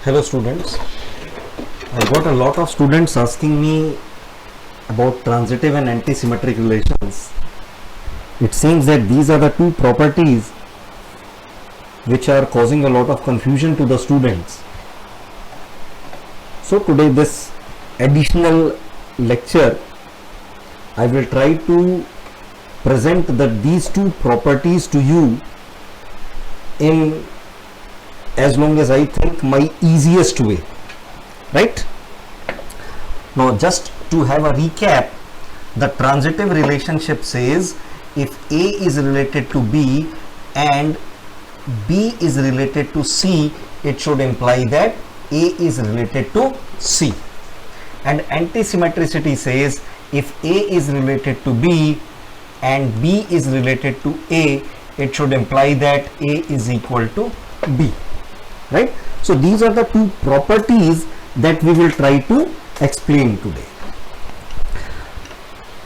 Hello students, I got a lot of students asking me about transitive and antisymmetric relations. It seems that these are the two properties which are causing a lot of confusion to the students. So today this additional lecture I will try to present these two properties to you in as long as I think my easiest way, right? Now just to have a recap, the transitive relationship says if A is related to B and B is related to C, it should imply that A is related to C. And antisymmetricity says if A is related to B and B is related to A, it should imply that A is equal to B. Right? So these are the two properties that we will try to explain today.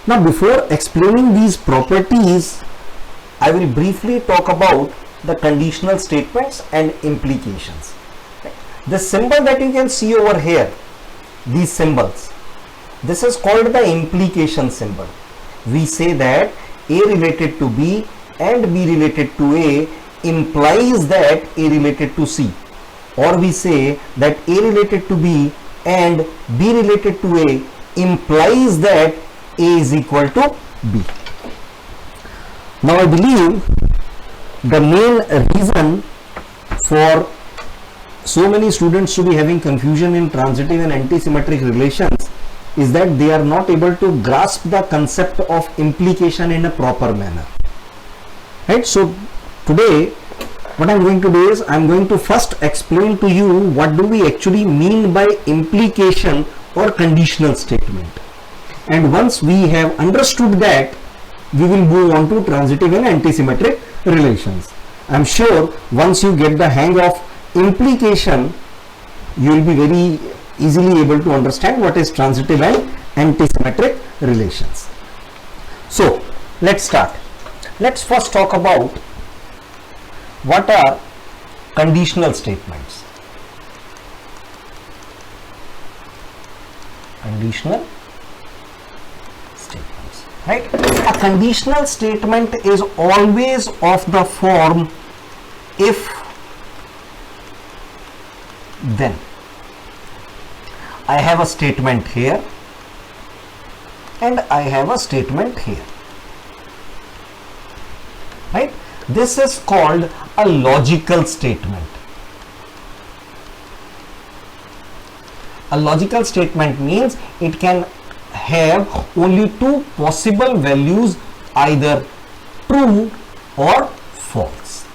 Now before explaining these properties, I will briefly talk about the conditional statements and implications. The symbol that you can see over here, these symbols, this is called the implication symbol. We say that A related to B and B related to A implies that A related to C. Or we say that A related to B and B related to A implies that A is equal to B. Now I believe the main reason for so many students to be having confusion in transitive and antisymmetric relations is that they are not able to grasp the concept of implication in a proper manner. Right? So today what I am going to do is I am going to first explain to you what do we actually mean by implication or conditional statement. And once we have understood that, we will move on to transitive and antisymmetric relations. I am sure once you get the hang of implication, you will be very easily able to understand what is transitive and antisymmetric relations. So let's start. Let's first talk about what are conditional statements. Conditional statements, right? A conditional statement is always of the form if then. I have a statement here and I have a statement here, right? This is called a logical statement. A logical statement means it can have only two possible values, either true or false.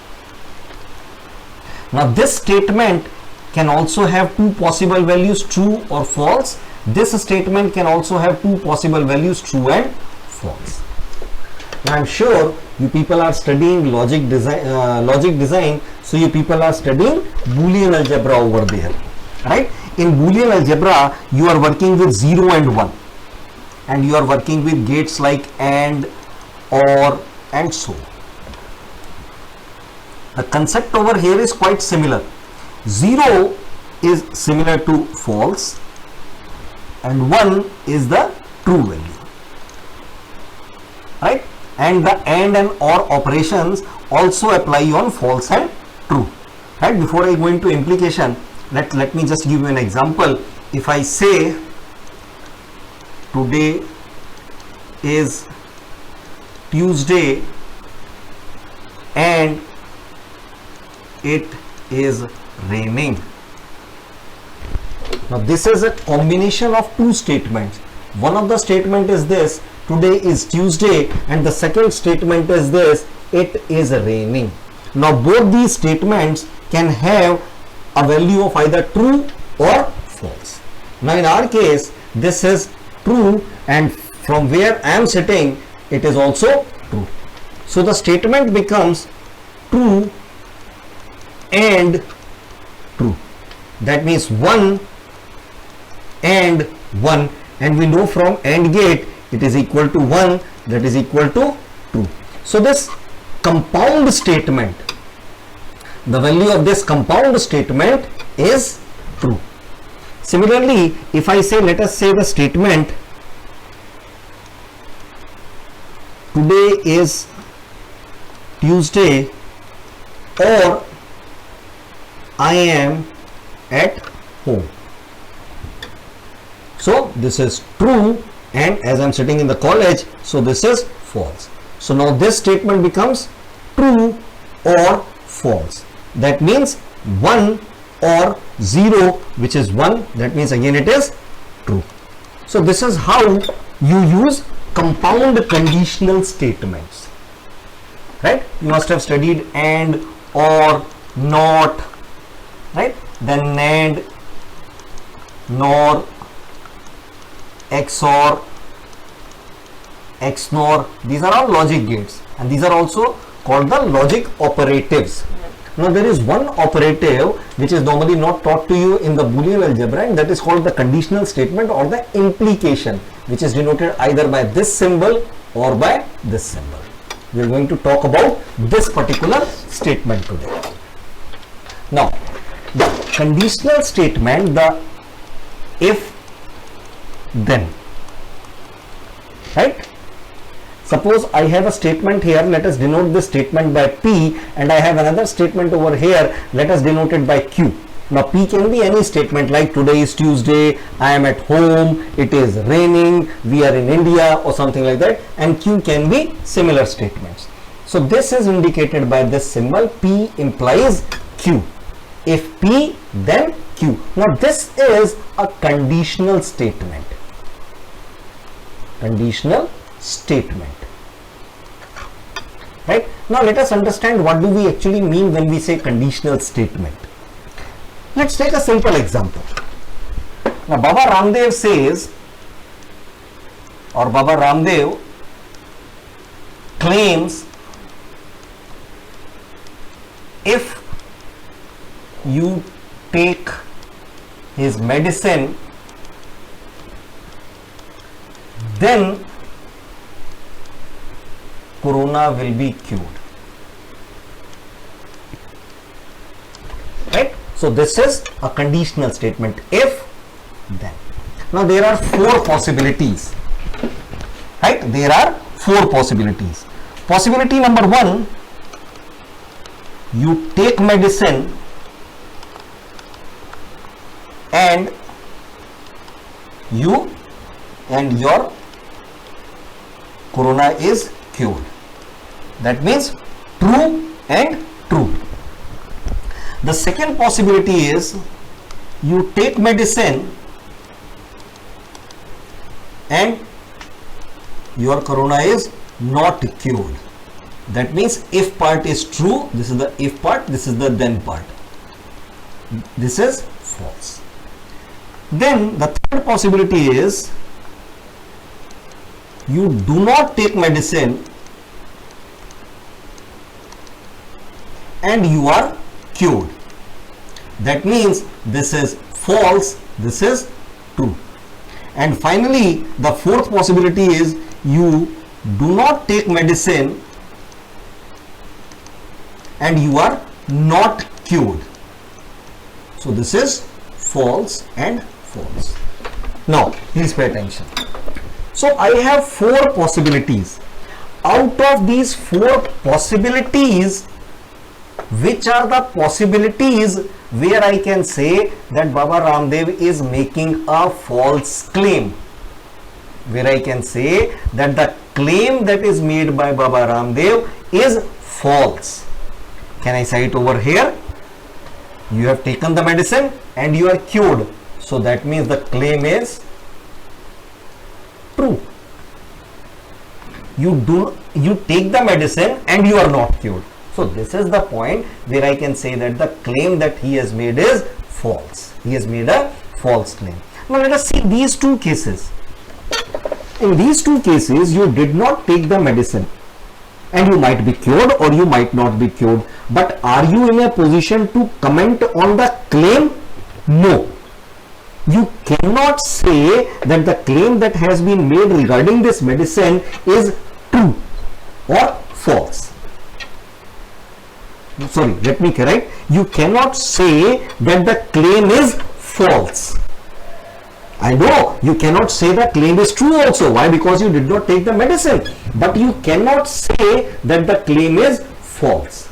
Now this statement can also have two possible values, true or false. This statement can also have two possible values, true and false. Now I am sure you people are studying logic design, so you people are studying Boolean algebra over there, right? In Boolean algebra, you are working with 0 and 1, and you are working with gates like AND, OR, and so on. The concept over here is quite similar. 0 is similar to false, and 1 is the true value, right? And the AND and OR operations also apply on false and true, right? Before I go into implication, let me just give you an example. If I say today is Tuesday and it is raining. Now this is a combination of two statements. One of the statement is this, today is Tuesday, and the second statement is this, it is raining. Now both these statements can have a value of either true or false. Now in our case, this is true, and from where I am sitting, it is also true. So the statement becomes true and true. That means 1 and 1, and we know from AND gate it is equal to 1, that is equal to 2. So this compound statement, the value of this compound statement is true. Similarly, if I say, let us say the statement, today is Tuesday, or I am at home. So this is true, and as I am sitting in the college, so this is false. So now this statement becomes true or false. That means 1 or 0, which is 1, that means again it is true. So this is how you use compound conditional statements, right? You must have studied and, or, not, right? Then and, nor, XOR, XNOR. These are all logic gates, and these are also called the logic operatives. Now there is one operative which is normally not taught to you in the Boolean algebra, and that is called the conditional statement or the implication, which is denoted either by this symbol or by this symbol. We are going to talk about this particular statement today. Now the conditional statement, the if then, right? Suppose I have a statement here, let us denote this statement by P, and I have another statement over here, let us denote it by Q. Now P can be any statement like today is Tuesday, I am at home, it is raining, we are in India, or something like that, and Q can be similar statements. So this is indicated by this symbol. P implies Q. If P, then Q. Now this is a conditional statement. Conditional statement, right? Now let us understand what do we actually mean when we say conditional statement. Let's take a simple example. Now Baba Ramdev says, or Baba Ramdev claims, if you take his medicine, then corona will be cured, right? So this is a conditional statement, if then. Now there are 4 possibilities, right? There are 4 possibilities. Possibility number 1, you take medicine and your corona is cured. That means true and true. The second possibility is, you take medicine and your corona is not cured. That means if part is true, this is the if part, this is the then part. This is false. Then the third possibility is, you do not take medicine and you are cured. That means this is false, this is true. And finally, the fourth possibility is, you do not take medicine and you are not cured. So this is false and false. Now please pay attention. So I have 4 possibilities. Out of these 4 possibilities, which are the possibilities where I can say that Baba Ramdev is making a false claim? Where I can say that the claim that is made by Baba Ramdev is false. Can I say it over here? You have taken the medicine and you are cured. So that means the claim is true. You take the medicine and you are not cured. So this is the point where I can say that the claim that he has made is false. He has made a false claim. Now let us see these 2 cases. In these 2 cases, you did not take the medicine and you might be cured or you might not be cured. But are you in a position to comment on the claim? No. You cannot say that the claim that has been made regarding this medicine is true or false. Sorry, let me correct. You cannot say that the claim is false. I know you cannot say the claim is true also. Why? Because you did not take the medicine. But you cannot say that the claim is false.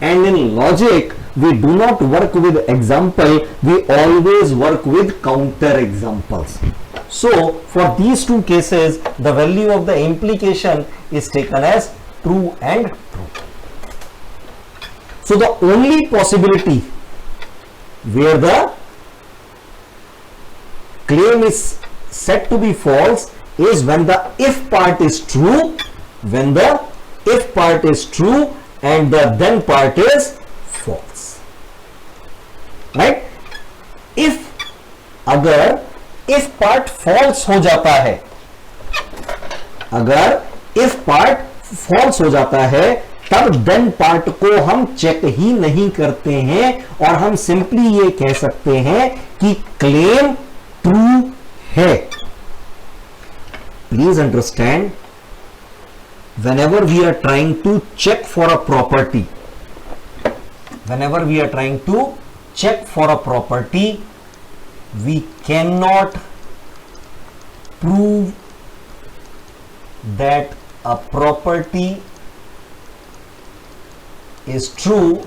And in logic, we do not work with example, we always work with counter examples. So for these two cases, the value of the implication is taken as true and true. So the only possibility where the claim is said to be false is when the if part is true, when the if part is true and the then part is false, right? If अगर if part false हो जाता है, अगर if part false हो जाता है, तब then part को हम चेक ही नहीं करते हैं और हम सिंपली ये कह सकते हैं कि claim true है. Please understand, whenever we are trying to check for a property, whenever we are trying to check for a property, we cannot prove that a property is true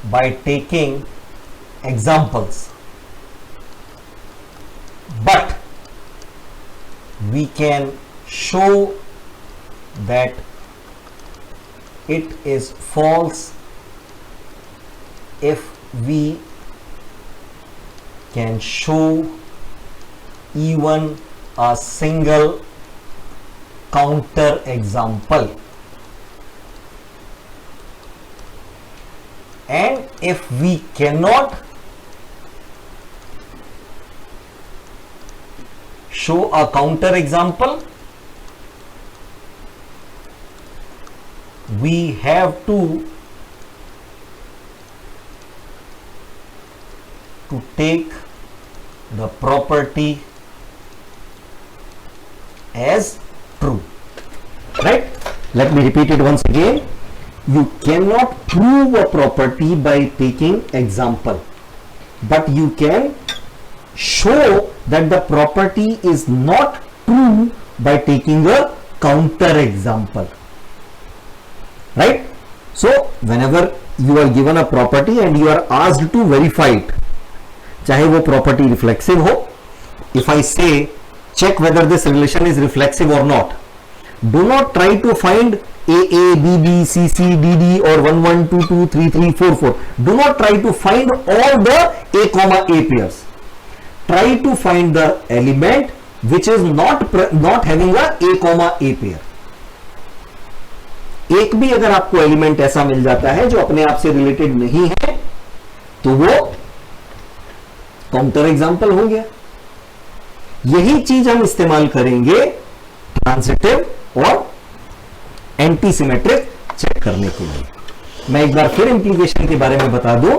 by taking examples, but we can show that it is false if we can show even a single counter example, and if we cannot show a counter example, we have to take the property as true, right? Let me repeat it once again. You cannot prove a property by taking example, but you can show that the property is not true by taking a counter example, right? So whenever you are given a property and you are asked to verify it, चाहे वो property reflexive हो, if I say check whether this relation is reflexive or not, do not try to find A, B, B, C, C, D, D or 1, 1, 2, 2, 3, 3, 4, 4. Do not try to find all the A, comma A pairs. Try to find the element which is not having a A, comma A pair. एक भी अगर आपको element ऐसा मिल जाता है जो अपने आप से रिलेटेड नहीं है, तो वो काउंटर एग्जाम्पल हो गया. यही चीज हम इस्तेमाल करेंगे ट्रांजिटिव और एंटी सिमेट्रिक चेक करने के लिए. मैं एक बार फिर इंप्लीकेशन के बारे में बता दूं.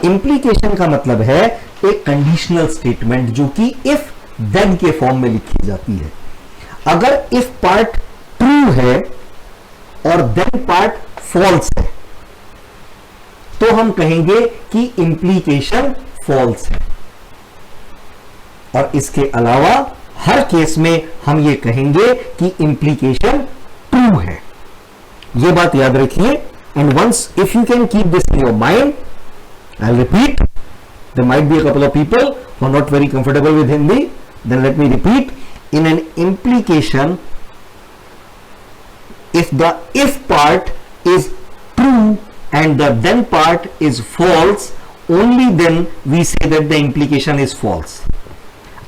इंप्लीकेशन का मतलब है एक कंडीशनल स्टेटमेंट जो कि इफ देन के फॉर्म में लिखी जाती है. अगर इफ पार्ट ट्रू है और देन पार्ट फॉल्स है, तो हम कहेंगे कि इंप्लीकेशन फॉल्स है. और इसके अलावा हर केस में हम ये कहेंगे कि इंप्लीकेशन ट्रू है. ये बात याद रखिए. And once if you can keep this in your mind, I repeat, there might be a couple of people who are not very comfortable with Hindi, then let me repeat. In an implication, if the if part is true and the then part is false, only then we say that the implication is false.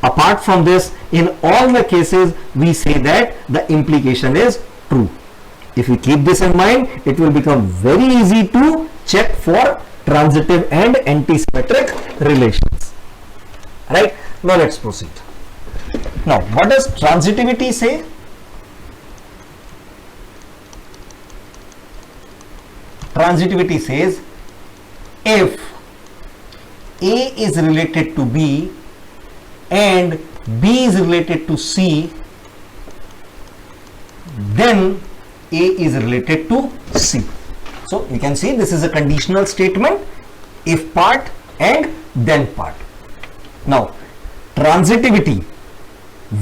Apart from this, in all the cases we say that the implication is true. If you keep this in mind, it will become very easy to check for transitive and antisymmetric relations. Right? Now let's proceed. Now, what does transitivity say? Transitivity says if A is related to B and B is related to C, then A is related to C. So you can see this is a conditional statement, if part and then part. Now, transitivity.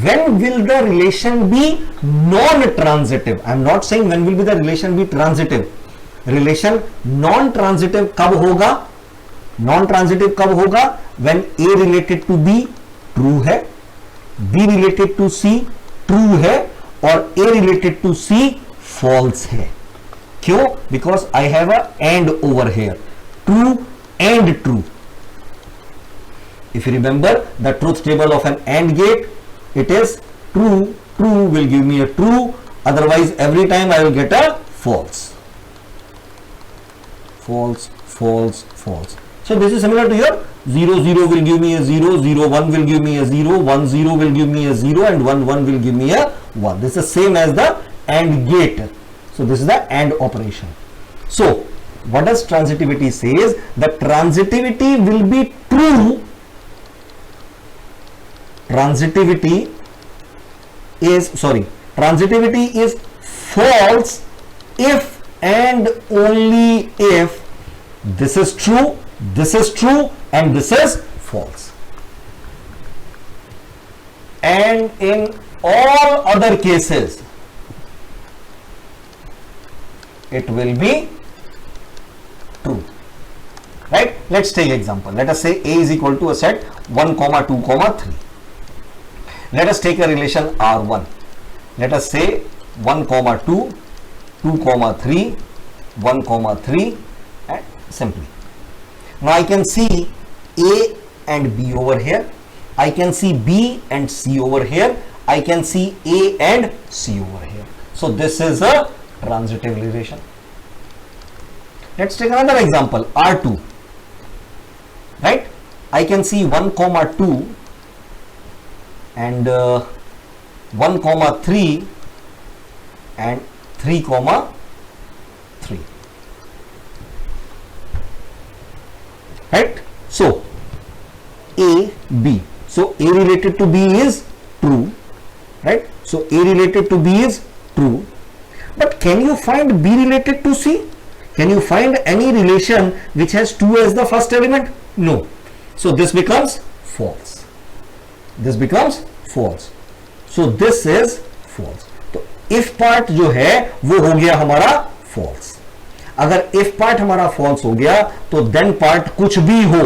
When will the relation be non-transitive? I am not saying when will be the relation be transitive. Relation non-transitive कब होगा? Non-transitive कब होगा? When A related to B true है, B related to C true है और A related to C false है. क्यों? Because I have a and over here. True and true. If you remember the truth table of an AND gate, it is true, true will give me a true, otherwise every time I will get a false. False, false, false. So this is similar to your 0, 0 will give me a 0, 0, 1 will give me a 0, 1, 0 will give me a 0 and 1, 1 will give me a 1. This is the same as the AND gate. So this is the AND operation. So what does transitivity says? The transitivity will be true. Transitivity is false if and only if this is true and this is false. And in all other cases, it will be true. Right? Let's take example. Let us say A is equal to a set 1, 2, 3. Let us take a relation R1. Let us say 1, 2, 2, 3, 1, 3 and simply. Now I can see A and B over here. I can see B and C over here. I can see A and C over here. So this is a transitive relation. Let's take another example, R2. Right? I can see 1, 2 and 1, 3 and 3, 3. Right? So A, B. So A related to B is true. Right? So A related to B is true. But can you find B related to C? Can you find any relation which has 2 as the first element? No. So this becomes false. This becomes false. So this is false. तो if part जो है वो हो गया हमारा false. अगर if part हमारा false हो गया तो then part कुछ भी हो,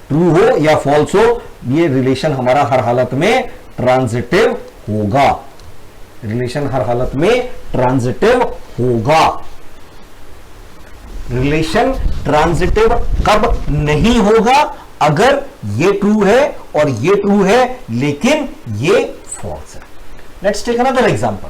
true हो या false हो, ये relation हमारा हर हालत में transitive होगा. Relation हर हालत में transitive होगा. रिलेशन ट्रांजिटिव कब नहीं होगा? अगर ये ट्रू है और ये ट्रू है लेकिन ये फॉल्स है. Let's take another example.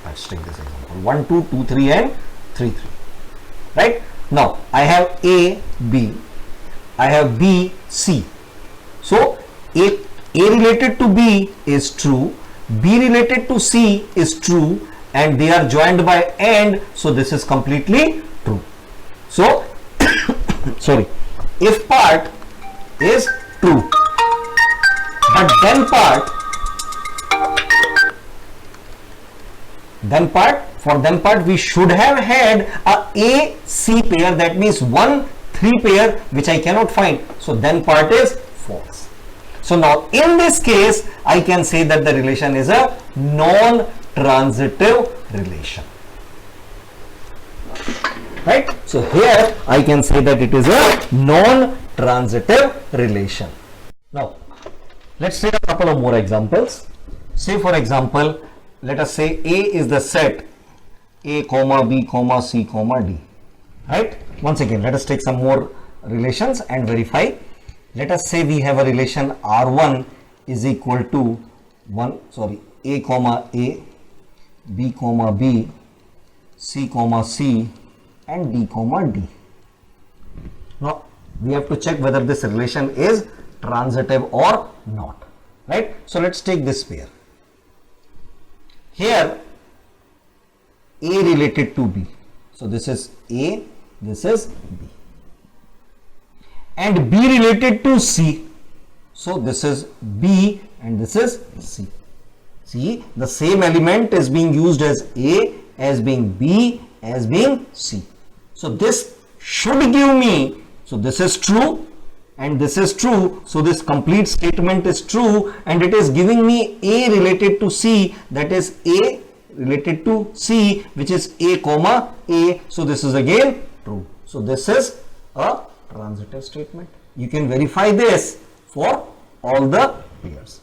Let's take this example. 1, 2, 2, 3 and 3, 3. Right? Now I have A, B, I have B, C. So A related to B is true, B related to C is true, and they are joined by AND, so this is completely true. So sorry, if part is true, but then part for then part we should have had a C pair, that means 1, 3 pair, which I cannot find. So then part is false. So now in this case I can say that the relation is a non-transitive relation. Right? So here I can say that it is a non-transitive relation. Now let's take a couple of more examples. Say for example, let us say A is the set A, B, C, D. Right? Once again, let us take some more relations and verify. Let us say we have a relation R1 is equal to A, A, B, B, C, C, and D, D. Now, we have to check whether this relation is transitive or not. Right? So, let's take this pair. Here, A related to B. So this is A, this is B. and B related to C. So this is B and this is C. See, the same element is being used as A, as being B, as being C. So this should give me, so this is true and this is true. So this complete statement is true and it is giving me A related to C, that is A related to C, which is A comma A. So this is again true. So this is a transitive statement. You can verify this for all the pairs.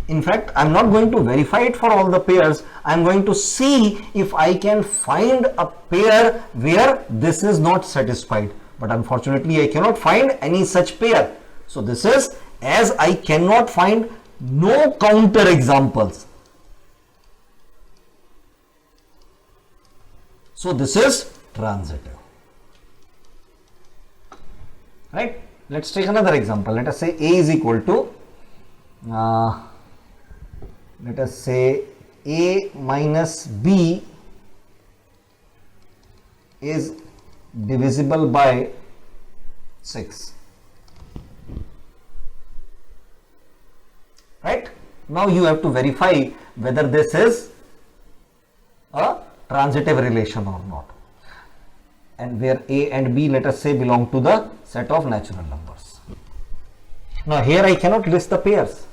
In fact, I'm not going to verify it for all the pairs. I'm going to see if I can find a pair where this is not satisfied. But unfortunately, I cannot find any such pair. So this is, as I cannot find no counter examples. So this is transitive. Right? Let's take another example. Let us say A is equal to, let us say A minus B is divisible by 6. Right? Now you have to verify whether this is a transitive relation or not. And where A and B, let us say, belong to the set of natural numbers. Now here I cannot list the pairs.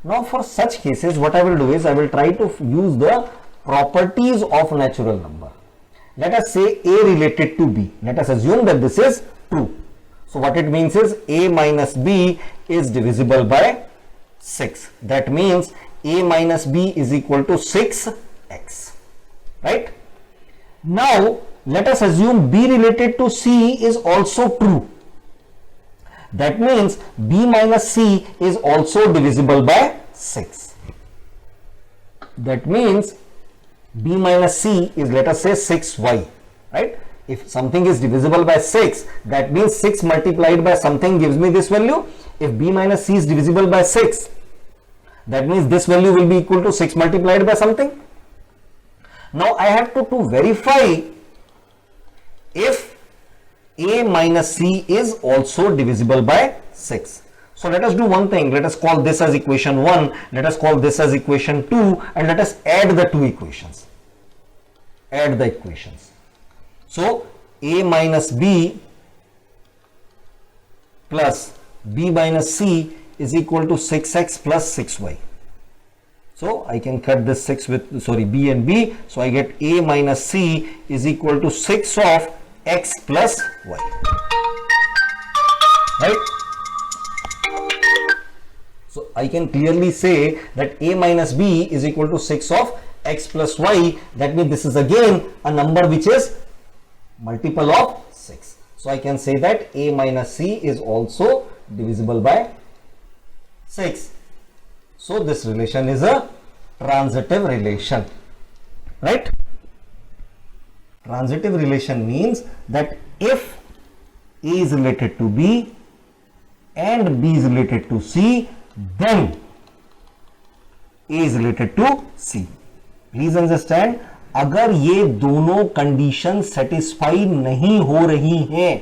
Now for such cases, what I will do is I will try to use the properties of natural number. Let us say A related to B. Let us assume that this is true. So what it means is A minus B is divisible by 6. That means A minus B is equal to 6x. Right? Now let us assume B related to C is also true. That means B minus C is also divisible by 6. That means B minus C is, let us say, 6y. Right? If something is divisible by 6, that means 6 multiplied by something gives me this value. If B minus C is divisible by 6, that means this value will be equal to 6 multiplied by something. Now I have to verify if A minus C is also divisible by 6. So let us do one thing. Let us call this as equation 1. Let us call this as equation 2 and let us add the two equations. Add the equations. So A minus B plus B minus C is equal to 6x plus 6y. So I can cut this 6 with, B and B. So I get A minus C is equal to 6 of x plus y. Right? So I can clearly say that A minus B is equal to 6 of x plus y. That means this is again a number which is multiple of 6. So I can say that A minus C is also divisible by 6. So this relation is a transitive relation. Right? Transitive relation means that if A is related to B and B is related to C, then A is related to C. Please understand, अगर ये दोनों condition satisfy नहीं हो रही हैं,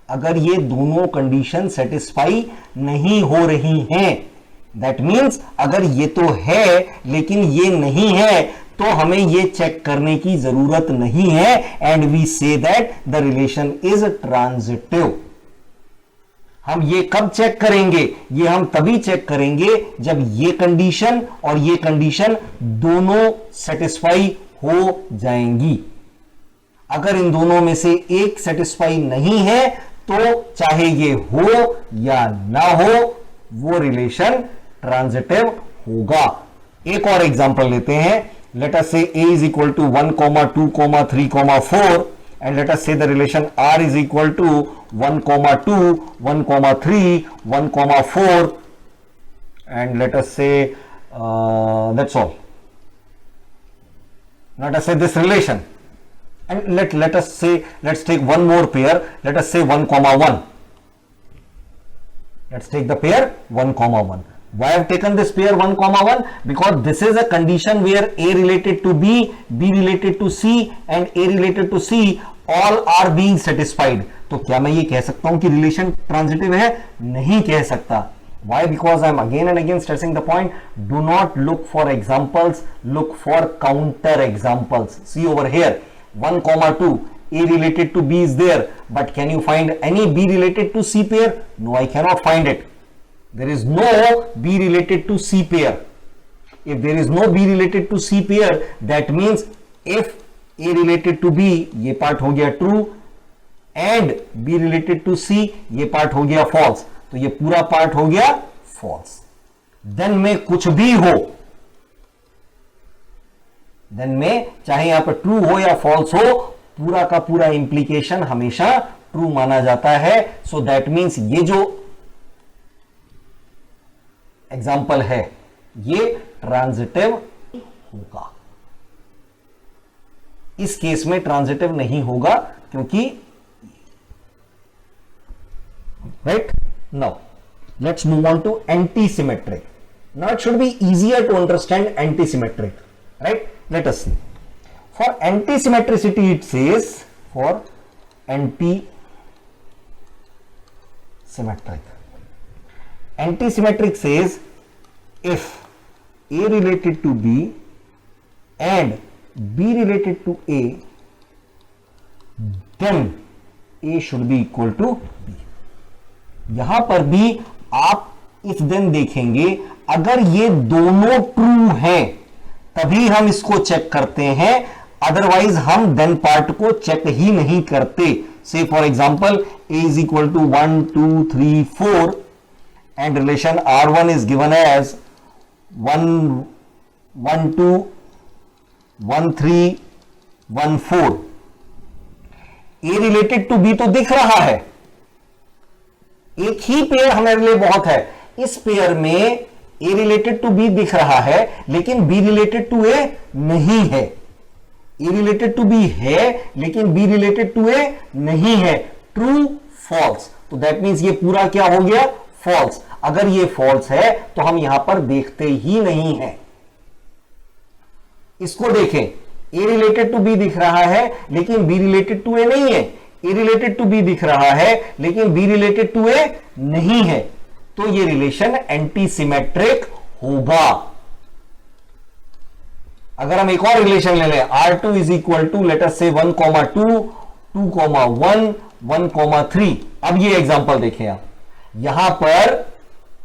अगर ये दोनों कंडीशन सेटिस्फाई नहीं हो रही हैं, दैट मीन्स अगर ये तो है लेकिन ये नहीं है, तो हमें ये चेक करने की जरूरत नहीं है and we say that the relation is transitive. हम ये कब चेक करेंगे? ये हम तभी चेक करेंगे जब ये कंडीशन और ये कंडीशन दोनों सेटिस्फाई हो जाएंगी. अगर इन दोनों में से एक सेटिस्फाई नहीं है तो चाहे ये हो या ना हो, वो रिलेशन ट्रांजिटिव होगा. एक और एग्जांपल लेते हैं. Let us say A is equal to 1, 2, 3, 4 and let us say the relation R is equal to 1, 2, 1, 3, 1, 4 and let us say that's all. Let us say this relation and let us say, let's take one more pair. Let us say 1, 1. Let's take the pair 1, 1. Why I have taken this pair 1, 1? Because this is a condition where A related to B, B related to C and A related to C all are being satisfied, तो क्या मैं ये कह सकता हूं कि relation transitive है? नहीं कह सकता. Why? Because I am again and again stressing the point. Do not look for examples. Look for counter examples. See over here, 1,2. A related to B is there, but can you find any B related to C pair? No, I cannot find it. There is no B related to C pair. If there is no B related to C pair, that means if A related to B, ये part हो गया true, and B related to C, ये part हो गया false. तो ये पूरा part हो गया फॉल्स. देन में कुछ भी हो, देन में चाहे यहां पर ट्रू हो या फॉल्स हो, पूरा का पूरा इंप्लीकेशन हमेशा ट्रू माना जाता है. सो दैट मीन्स ये जो एग्जाम्पल है ये ट्रांजिटिव होगा. इस केस में ट्रांजिटिव नहीं होगा क्योंकि right. Now, let's move on to antisymmetric. Now, it should be easier to understand antisymmetric, right? Let us see. For antisymmetricity, it says for antisymmetric. Antisymmetric says if A related to B and B related to A, then A should be equal to B. यहां पर भी आप if then देखेंगे, अगर ये दोनों true हैं तभी हम इसको चेक करते हैं, अदरवाइज हम देन पार्ट को चेक ही नहीं करते. Say for example A is equal to 1 2 3 4 and relation R1 is given as 1 1 2 1 3 1 4. A related to B तो दिख रहा है, एक ही पेयर हमारे लिए बहुत है. इस पेयर में A रिलेटेड टू B दिख रहा है लेकिन B रिलेटेड टू A नहीं है. A रिलेटेड टू B है लेकिन B रिलेटेड टू A नहीं है. True false. तो दैट मींस ये पूरा क्या हो गया? फॉल्स. अगर ये फॉल्स है तो हम यहां पर देखते ही नहीं है. इसको देखें, A रिलेटेड टू B दिख रहा है लेकिन B रिलेटेड टू A नहीं है. A रिलेटेड टू B दिख रहा है लेकिन B रिलेटेड टू A नहीं है. तो ये रिलेशन एंटीसिमेट्रिक होगा. अगर हम एक और रिलेशन ले लें, R2 is equal to let us say 1,2 2,1 1,3. अब ये एग्जांपल देखें आप, यहां पर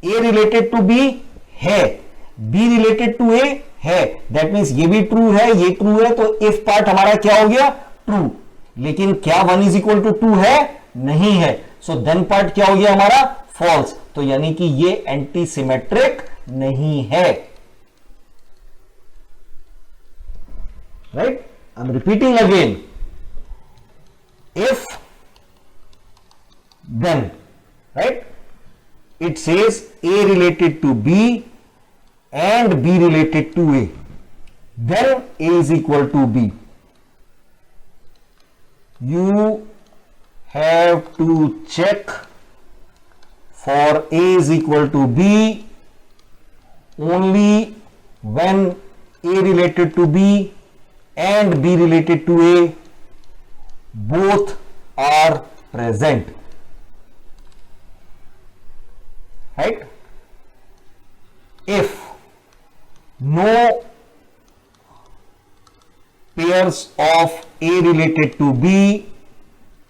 A रिलेटेड टू B है, B रिलेटेड टू A है. दैट मींस ये भी ट्रू है, ये ट्रू है, तो इफ पार्ट हमारा क्या हो गया? ट्रू. लेकिन क्या 1 इज इक्वल टू 2 है? नहीं है. सो देन पार्ट क्या हो गया हमारा? फॉल्स. तो यानी कि ये एंटीसिमेट्रिक नहीं है. Right. I am repeating again. If then, right, it says A related to B and B related to A, then A is equal to B. You have to check for A is equal to B only when A related to B and B related to A both are present. Right? If no pairs of A related to B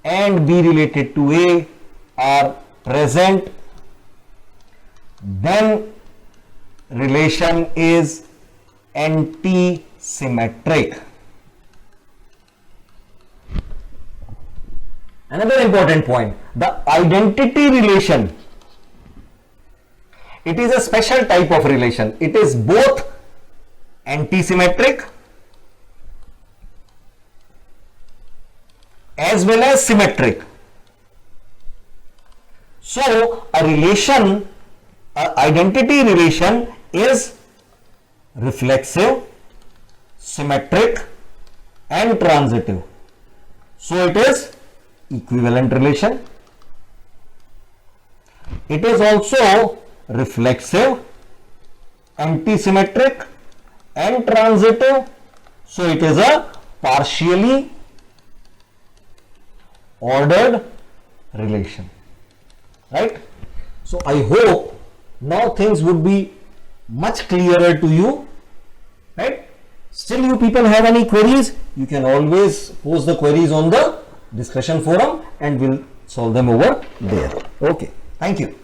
and B related to A are present, then relation is anti-symmetric. Another important point, the identity relation. It is a special type of relation. It is both anti-symmetric as well as symmetric. So, a relation, an identity relation is reflexive, symmetric and transitive. So, it is equivalent relation. It is also reflexive, antisymmetric and transitive. So it is a partially ordered relation, right? So I hope now things would be much clearer to you, right? Still you people have any queries, you can always post the queries on the discussion forum and we'll solve them over there. Okay, thank you.